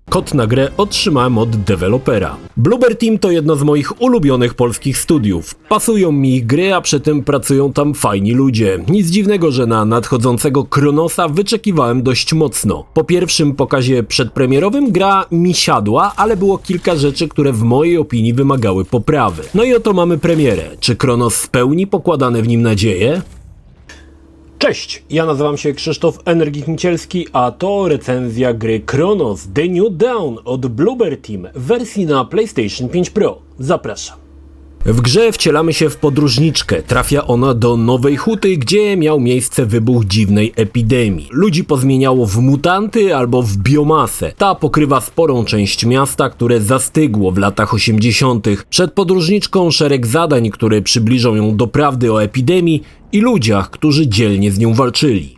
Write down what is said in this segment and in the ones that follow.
Kod na grę otrzymałem od dewelopera. Bloober Team to jedno z moich ulubionych polskich studiów. Pasują mi ich gry, a przy tym pracują tam fajni ludzie. Nic dziwnego, że na nadchodzącego Kronosa wyczekiwałem dość mocno. Po pierwszym pokazie przedpremierowym gra mi siadła, ale było kilka rzeczy, które w mojej opinii wymagały poprawy. No i oto mamy premierę. Czy Kronos spełni pokładane w nim nadzieje? Cześć, ja nazywam się Krzysztof Energik-Nicielski, a to recenzja gry Kronos The New Dawn od Bloober Team w wersji na PlayStation 5 Pro. Zapraszam. W grze wcielamy się w podróżniczkę. Trafia ona do Nowej Huty, gdzie miał miejsce wybuch dziwnej epidemii. Ludzi pozmieniało w mutanty albo w biomasę. Ta pokrywa sporą część miasta, które zastygło w latach 80. Przed podróżniczką szereg zadań, które przybliżą ją do prawdy o epidemii i ludziach, którzy dzielnie z nią walczyli.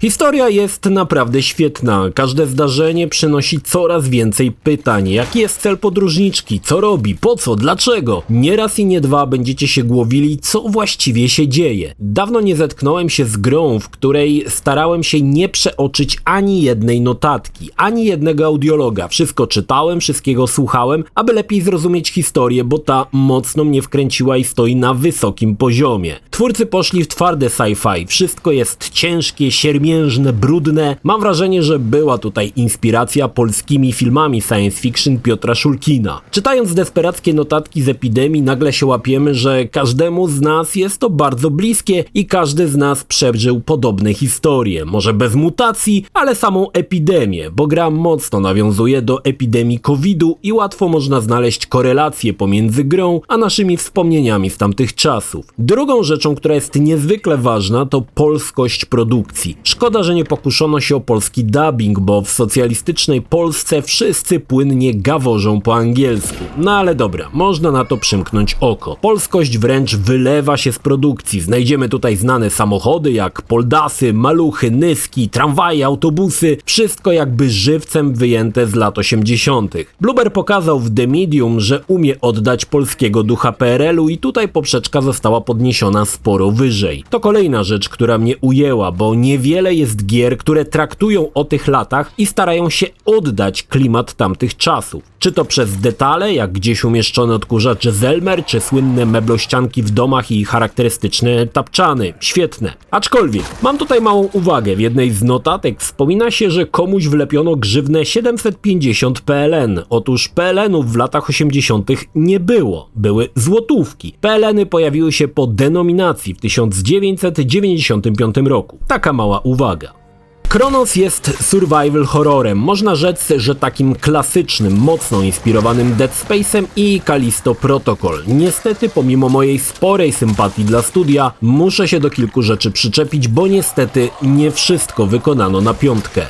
Historia jest naprawdę świetna. Każde zdarzenie przynosi coraz więcej pytań. Jaki jest cel podróżniczki? Co robi? Po co? Dlaczego? Nie raz i nie dwa będziecie się głowili, co właściwie się dzieje. Dawno nie zetknąłem się z grą, w której starałem się nie przeoczyć ani jednej notatki, ani jednego audiologa. Wszystko czytałem, wszystkiego słuchałem, aby lepiej zrozumieć historię, bo ta mocno mnie wkręciła i stoi na wysokim poziomie. Twórcy poszli w twarde sci-fi. Wszystko jest ciężkie, siermiężne, brudne. Mam wrażenie, że była tutaj inspiracja polskimi filmami science fiction Piotra Szulkina. Czytając desperackie notatki z epidemii, nagle się łapiemy, że każdemu z nas jest to bardzo bliskie i każdy z nas przeżył podobne historie. Może bez mutacji, ale samą epidemię, bo gra mocno nawiązuje do epidemii COVID-u i łatwo można znaleźć korelacje pomiędzy grą a naszymi wspomnieniami z tamtych czasów. Drugą rzeczą, która jest niezwykle ważna, to polskość produkcji. Szkoda, że nie pokuszono się o polski dubbing, bo w socjalistycznej Polsce wszyscy płynnie gaworzą po angielsku. No ale dobra, można na to przymknąć oko. Polskość wręcz wylewa się z produkcji. Znajdziemy tutaj znane samochody jak Poldasy, Maluchy, Nyski, tramwaje, autobusy. Wszystko jakby żywcem wyjęte z lat 80. Bloober pokazał w The Medium, że umie oddać polskiego ducha PRL-u i tutaj poprzeczka została podniesiona sporo wyżej. To kolejna rzecz, która mnie ujęła, bo niewiele jest gier, które traktują o tych latach i starają się oddać klimat tamtych czasów. Czy to przez detale, jak gdzieś umieszczony odkurzacz Zelmer, czy słynne meblościanki w domach i charakterystyczne tapczany. Świetne. Aczkolwiek, mam tutaj małą uwagę. W jednej z notatek wspomina się, że komuś wlepiono grzywnę 750 PLN. Otóż PLN-ów w latach 80. nie było. Były złotówki. PLN-y pojawiły się po denominacji w 1995 roku. Taka mała uwaga. Kronos jest survival horrorem, można rzec, że takim klasycznym, mocno inspirowanym Dead Space'em i Callisto Protocol. Niestety, pomimo mojej sporej sympatii dla studia, muszę się do kilku rzeczy przyczepić, bo niestety nie wszystko wykonano na piątkę.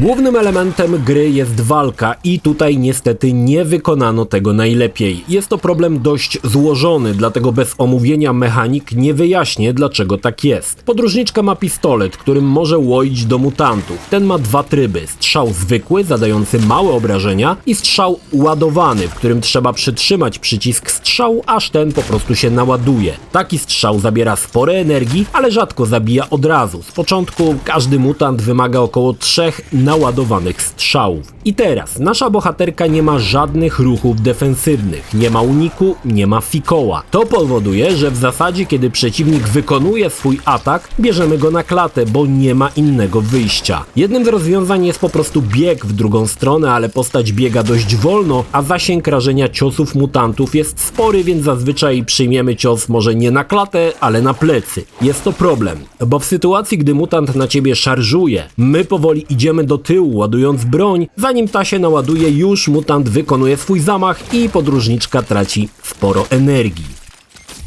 Głównym elementem gry jest walka i tutaj niestety nie wykonano tego najlepiej. Jest to problem dość złożony, dlatego bez omówienia mechanik nie wyjaśnię, dlaczego tak jest. Podróżniczka ma pistolet, którym może łoić do mutantów. Ten ma dwa tryby. Strzał zwykły, zadający małe obrażenia i strzał ładowany, w którym trzeba przytrzymać przycisk strzału, aż ten po prostu się naładuje. Taki strzał zabiera spore energii, ale rzadko zabija od razu. Z początku każdy mutant wymaga około 3 naładowanych strzałów. I teraz, nasza bohaterka nie ma żadnych ruchów defensywnych, nie ma uniku, nie ma fikoła. To powoduje, że w zasadzie kiedy przeciwnik wykonuje swój atak, bierzemy go na klatę, bo nie ma innego wyjścia. Jednym z rozwiązań jest po prostu bieg w drugą stronę, ale postać biega dość wolno, a zasięg rażenia ciosów mutantów jest spory, więc zazwyczaj przyjmiemy cios może nie na klatę, ale na plecy. Jest to problem, bo w sytuacji, gdy mutant na ciebie szarżuje, my powoli idziemy do tyłu, ładując broń, zanim ta się naładuje, już mutant wykonuje swój zamach i podróżniczka traci sporo energii.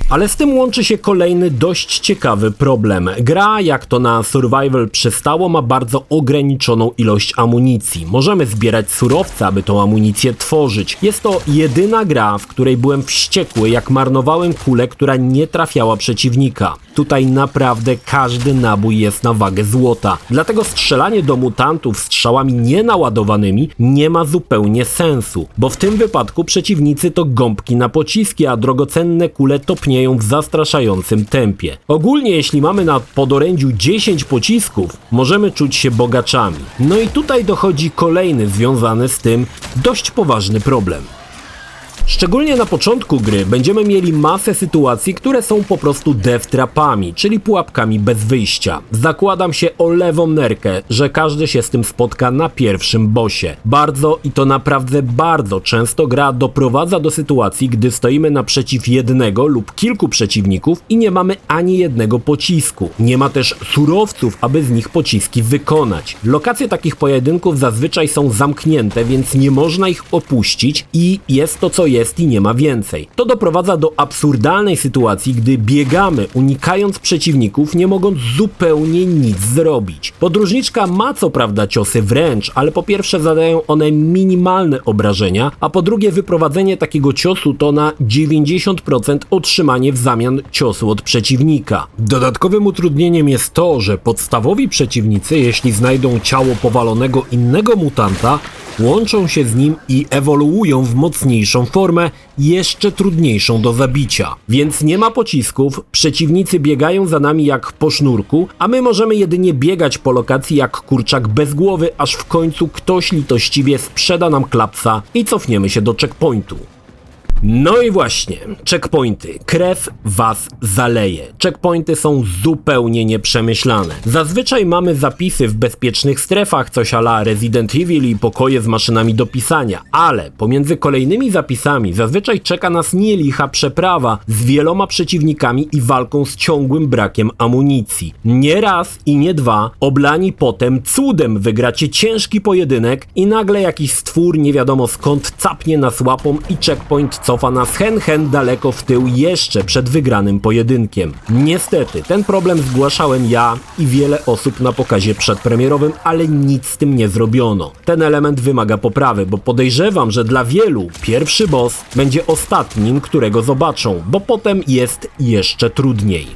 Ale z tym łączy się kolejny dość ciekawy problem. Gra, jak to na survival przystało, ma bardzo ograniczoną ilość amunicji. Możemy zbierać surowce, aby tą amunicję tworzyć. Jest to jedyna gra, w której byłem wściekły, jak marnowałem kulę, która nie trafiała przeciwnika. Tutaj naprawdę każdy nabój jest na wagę złota. Dlatego strzelanie do mutantów strzałami nienaładowanymi nie ma zupełnie sensu, bo w tym wypadku przeciwnicy to gąbki na pociski, a drogocenne kule topnieją topnieją w zastraszającym tempie. Ogólnie jeśli mamy na podorędziu 10 pocisków, możemy czuć się bogaczami. No i tutaj dochodzi kolejny związany z tym dość poważny problem. Szczególnie na początku gry będziemy mieli masę sytuacji, które są po prostu death trapami, czyli pułapkami bez wyjścia. Zakładam się o lewą nerkę, że każdy się z tym spotka na pierwszym bossie. Bardzo i to naprawdę bardzo często gra doprowadza do sytuacji, gdy stoimy naprzeciw jednego lub kilku przeciwników i nie mamy ani jednego pocisku. Nie ma też surowców, aby z nich pociski wykonać. Lokacje takich pojedynków zazwyczaj są zamknięte, więc nie można ich opuścić i jest to co jest i nie ma więcej. To doprowadza do absurdalnej sytuacji, gdy biegamy, unikając przeciwników, nie mogąc zupełnie nic zrobić. Podróżniczka ma co prawda ciosy wręcz, ale po pierwsze zadają one minimalne obrażenia, a po drugie wyprowadzenie takiego ciosu to na 90% otrzymanie w zamian ciosu od przeciwnika. Dodatkowym utrudnieniem jest to, że podstawowi przeciwnicy, jeśli znajdą ciało powalonego innego mutanta, łączą się z nim i ewoluują w mocniejszą formę, jeszcze trudniejszą do zabicia. Więc nie ma pocisków, przeciwnicy biegają za nami jak po sznurku, a my możemy jedynie biegać po lokacji jak kurczak bez głowy, aż w końcu ktoś litościwie sprzeda nam klapsa i cofniemy się do checkpointu. No i właśnie, checkpointy. Krew was zaleje. Checkpointy są zupełnie nieprzemyślane. Zazwyczaj mamy zapisy w bezpiecznych strefach, coś a la Resident Evil i pokoje z maszynami do pisania, ale pomiędzy kolejnymi zapisami zazwyczaj czeka nas nielicha przeprawa z wieloma przeciwnikami i walką z ciągłym brakiem amunicji. Nie raz i nie dwa, oblani potem cudem wygracie ciężki pojedynek i nagle jakiś stwór nie wiadomo skąd capnie nas łapą i checkpoint cofa nas hen daleko w tył jeszcze przed wygranym pojedynkiem. Niestety, ten problem zgłaszałem ja i wiele osób na pokazie przedpremierowym, ale nic z tym nie zrobiono. Ten element wymaga poprawy, bo podejrzewam, że dla wielu pierwszy boss będzie ostatnim, którego zobaczą, bo potem jest jeszcze trudniej.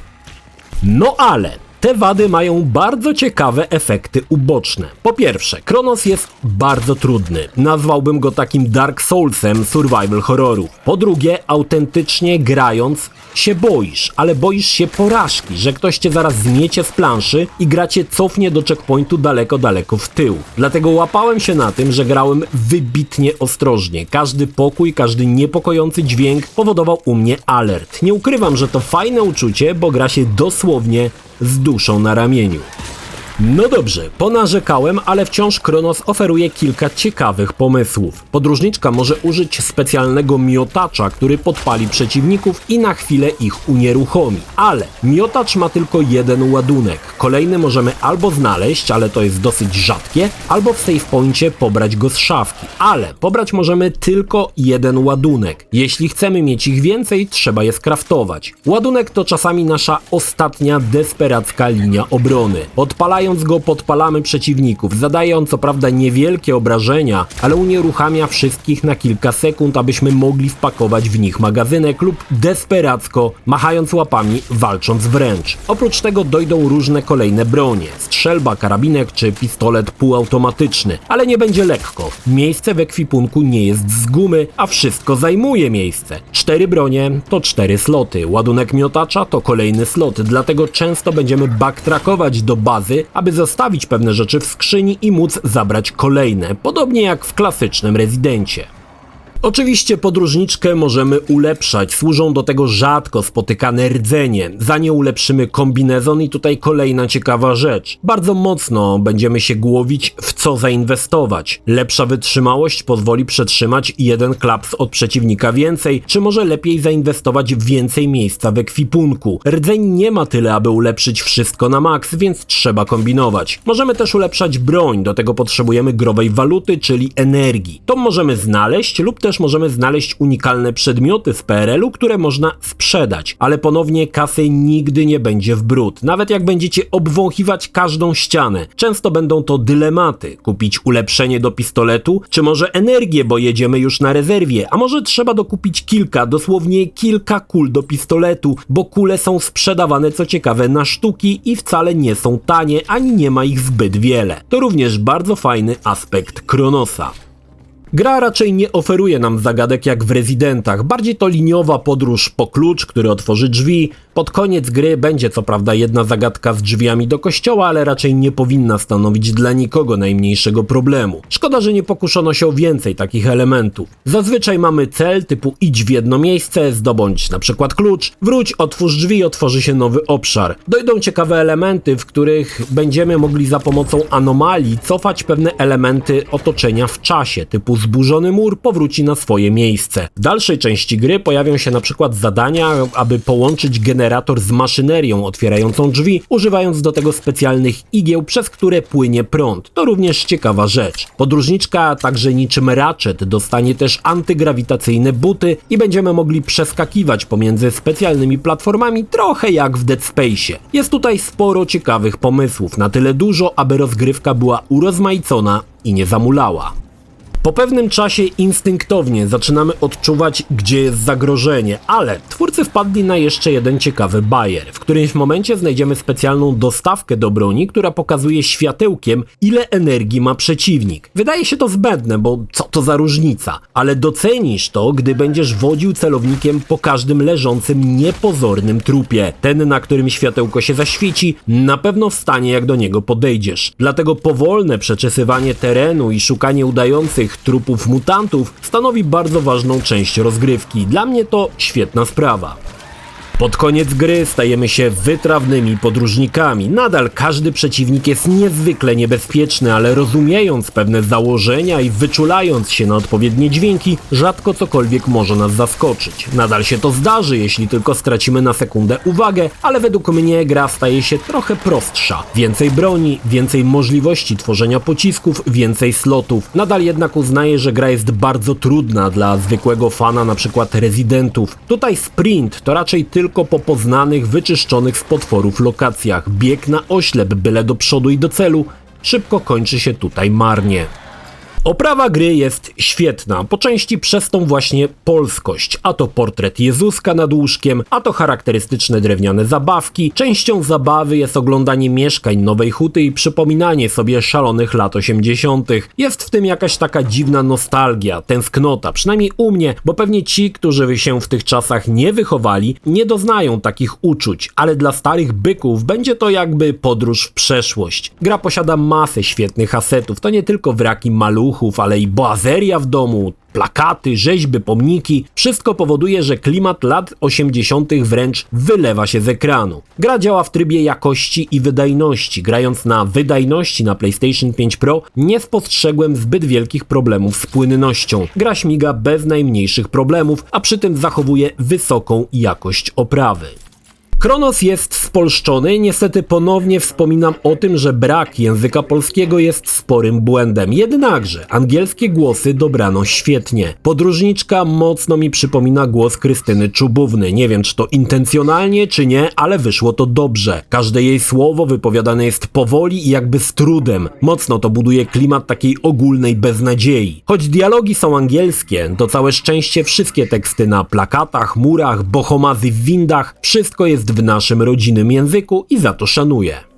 No ale te wady mają bardzo ciekawe efekty uboczne. Po pierwsze, Kronos jest bardzo trudny. Nazwałbym go takim Dark Soulsem survival horrorów. Po drugie, autentycznie grając się boisz, ale boisz się porażki, że ktoś cię zaraz zmiecie z planszy i gra cię cofnie do checkpointu daleko w tył. Dlatego łapałem się na tym, że grałem wybitnie ostrożnie. Każdy pokój, każdy niepokojący dźwięk powodował u mnie alert. Nie ukrywam, że to fajne uczucie, bo gra się dosłownie z duszą na ramieniu. No dobrze, ponarzekałem, ale wciąż Kronos oferuje kilka ciekawych pomysłów. Podróżniczka może użyć specjalnego miotacza, który podpali przeciwników i na chwilę ich unieruchomi. Ale miotacz ma tylko jeden ładunek. Kolejny możemy albo znaleźć, ale to jest dosyć rzadkie, albo w save poincie pobrać go z szafki. Ale pobrać możemy tylko jeden ładunek. Jeśli chcemy mieć ich więcej, trzeba je skraftować. Ładunek to czasami nasza ostatnia desperacka linia obrony. Odpalając go podpalamy przeciwników. Zadaje on co prawda niewielkie obrażenia, ale unieruchamia wszystkich na kilka sekund, abyśmy mogli wpakować w nich magazynek lub desperacko, machając łapami, walcząc wręcz. Oprócz tego dojdą różne kolejne bronie. Strzelba, karabinek czy pistolet półautomatyczny. Ale nie będzie lekko. Miejsce w ekwipunku nie jest z gumy, a wszystko zajmuje miejsce. 4 bronie to 4 sloty. Ładunek miotacza to kolejny slot, dlatego często będziemy backtrackować do bazy, aby zostawić pewne rzeczy w skrzyni i móc zabrać kolejne, podobnie jak w klasycznym Rezydencie. Oczywiście podróżniczkę możemy ulepszać, służą do tego rzadko spotykane rdzenie. Za nie ulepszymy kombinezon i tutaj kolejna ciekawa rzecz. Bardzo mocno będziemy się głowić, w co zainwestować. Lepsza wytrzymałość pozwoli przetrzymać jeden klaps od przeciwnika więcej, czy może lepiej zainwestować w więcej miejsca w ekwipunku. Rdzeń nie ma tyle, aby ulepszyć wszystko na maks, więc trzeba kombinować. Możemy też ulepszać broń, do tego potrzebujemy growej waluty, czyli energii. To możemy znaleźć lub też możemy znaleźć unikalne przedmioty z PRL-u, które można sprzedać, ale ponownie kasy nigdy nie będzie w bród, nawet jak będziecie obwąchiwać każdą ścianę. Często będą to dylematy, kupić ulepszenie do pistoletu, czy może energię, bo jedziemy już na rezerwie, a może trzeba dokupić dosłownie kilka kul do pistoletu, bo kule są sprzedawane co ciekawe na sztuki i wcale nie są tanie, ani nie ma ich zbyt wiele. To również bardzo fajny aspekt Kronosa. Gra raczej nie oferuje nam zagadek jak w Rezydentach, bardziej to liniowa podróż po klucz, który otworzy drzwi. Pod koniec gry będzie co prawda jedna zagadka z drzwiami do kościoła, ale raczej nie powinna stanowić dla nikogo najmniejszego problemu. Szkoda, że nie pokuszono się o więcej takich elementów. Zazwyczaj mamy cel typu idź w jedno miejsce, zdobądź na przykład klucz, wróć, otwórz drzwi, otworzy się nowy obszar. Dojdą ciekawe elementy, w których będziemy mogli za pomocą anomalii cofać pewne elementy otoczenia w czasie, typu zburzony mur powróci na swoje miejsce. W dalszej części gry pojawią się na przykład zadania, aby połączyć generator z maszynerią otwierającą drzwi, używając do tego specjalnych igieł, przez które płynie prąd. To również ciekawa rzecz. Podróżniczka także niczym Ratchet dostanie też antygrawitacyjne buty i będziemy mogli przeskakiwać pomiędzy specjalnymi platformami, trochę jak w Dead Space'ie. Jest tutaj sporo ciekawych pomysłów, na tyle dużo, aby rozgrywka była urozmaicona i nie zamulała. Po pewnym czasie instynktownie zaczynamy odczuwać, gdzie jest zagrożenie, ale twórcy wpadli na jeszcze jeden ciekawy bajer. W którymś momencie znajdziemy specjalną dostawkę do broni, która pokazuje światełkiem, ile energii ma przeciwnik. Wydaje się to zbędne, bo co to za różnica? Ale docenisz to, gdy będziesz wodził celownikiem po każdym leżącym niepozornym trupie. Ten, na którym światełko się zaświeci, na pewno wstanie, jak do niego podejdziesz. Dlatego powolne przeczesywanie terenu i szukanie udających trupów mutantów stanowi bardzo ważną część rozgrywki. Dla mnie to świetna sprawa. Pod koniec gry stajemy się wytrawnymi podróżnikami. Nadal każdy przeciwnik jest niezwykle niebezpieczny, ale rozumiejąc pewne założenia i wyczulając się na odpowiednie dźwięki, rzadko cokolwiek może nas zaskoczyć. Nadal się to zdarzy, jeśli tylko stracimy na sekundę uwagę, ale według mnie gra staje się trochę prostsza. Więcej broni, więcej możliwości tworzenia pocisków, więcej slotów. Nadal jednak uznaję, że gra jest bardzo trudna dla zwykłego fana np. Rezydentów. Tutaj sprint to raczej tylko po poznanych, wyczyszczonych z potworów lokacjach. Bieg na oślep, byle do przodu i do celu, szybko kończy się tutaj marnie. Oprawa gry jest świetna, po części przez tą właśnie polskość. A to portret Jezuska nad łóżkiem, a to charakterystyczne drewniane zabawki. Częścią zabawy jest oglądanie mieszkań Nowej Huty i przypominanie sobie szalonych lat 80. Jest w tym jakaś taka dziwna nostalgia, tęsknota, przynajmniej u mnie, bo pewnie ci, którzy się w tych czasach nie wychowali, nie doznają takich uczuć, ale dla starych byków będzie to jakby podróż w przeszłość. Gra posiada masę świetnych asetów, to nie tylko wraki maluchów, ale i boazeria w domu, plakaty, rzeźby, pomniki. Wszystko powoduje, że klimat lat 80. wręcz wylewa się z ekranu. Gra działa w trybie jakości i wydajności. Grając na wydajności na PlayStation 5 Pro nie spostrzegłem zbyt wielkich problemów z płynnością. Gra śmiga bez najmniejszych problemów, a przy tym zachowuje wysoką jakość oprawy. Chronos jest spolszczony, niestety ponownie wspominam o tym, że brak języka polskiego jest sporym błędem. Jednakże angielskie głosy dobrano świetnie. Podróżniczka mocno mi przypomina głos Krystyny Czubówny. Nie wiem, czy to intencjonalnie, czy nie, ale wyszło to dobrze. Każde jej słowo wypowiadane jest powoli i jakby z trudem. Mocno to buduje klimat takiej ogólnej beznadziei. Choć dialogi są angielskie, to całe szczęście wszystkie teksty na plakatach, murach, bohomazy w windach, wszystko jest w naszym rodzinnym języku i za to szanuję.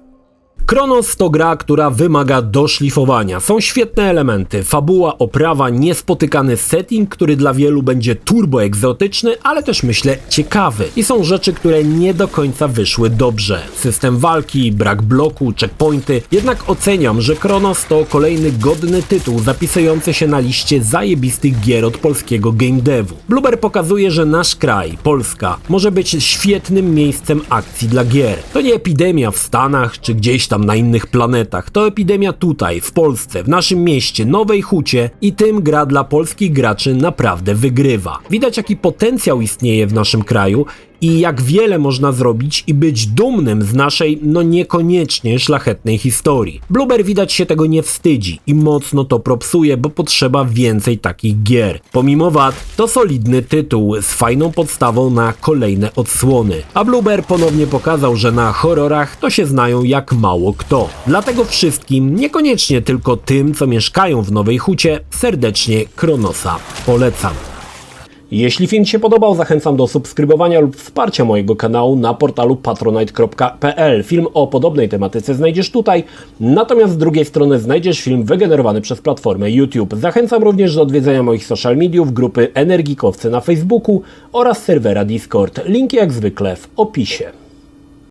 Chronos to gra, która wymaga doszlifowania. Są świetne elementy, fabuła, oprawa, niespotykany setting, który dla wielu będzie turbo egzotyczny, ale też myślę ciekawy. I są rzeczy, które nie do końca wyszły dobrze. System walki, brak bloku, checkpointy. Jednak oceniam, że Chronos to kolejny godny tytuł zapisujący się na liście zajebistych gier od polskiego game devu. Bloober pokazuje, że nasz kraj, Polska, może być świetnym miejscem akcji dla gier. To nie epidemia w Stanach czy gdzieś tam na innych planetach. To epidemia tutaj, w Polsce, w naszym mieście, Nowej Hucie i tym gra dla polskich graczy naprawdę wygrywa. Widać, jaki potencjał istnieje w naszym kraju i jak wiele można zrobić i być dumnym z naszej, no niekoniecznie szlachetnej historii. Bloober widać się tego nie wstydzi i mocno to propsuje, bo potrzeba więcej takich gier. Pomimo wad, to solidny tytuł z fajną podstawą na kolejne odsłony. A Bloober ponownie pokazał, że na horrorach to się znają jak mało kto. Dlatego wszystkim, niekoniecznie tylko tym, co mieszkają w Nowej Hucie, serdecznie Chronosa polecam. Jeśli film Ci się podobał, zachęcam do subskrybowania lub wsparcia mojego kanału na portalu patronite.pl. Film o podobnej tematyce znajdziesz tutaj, natomiast z drugiej strony znajdziesz film wygenerowany przez platformę YouTube. Zachęcam również do odwiedzenia moich social mediów, grupy Energikowcy na Facebooku oraz serwera Discord. Linki jak zwykle w opisie.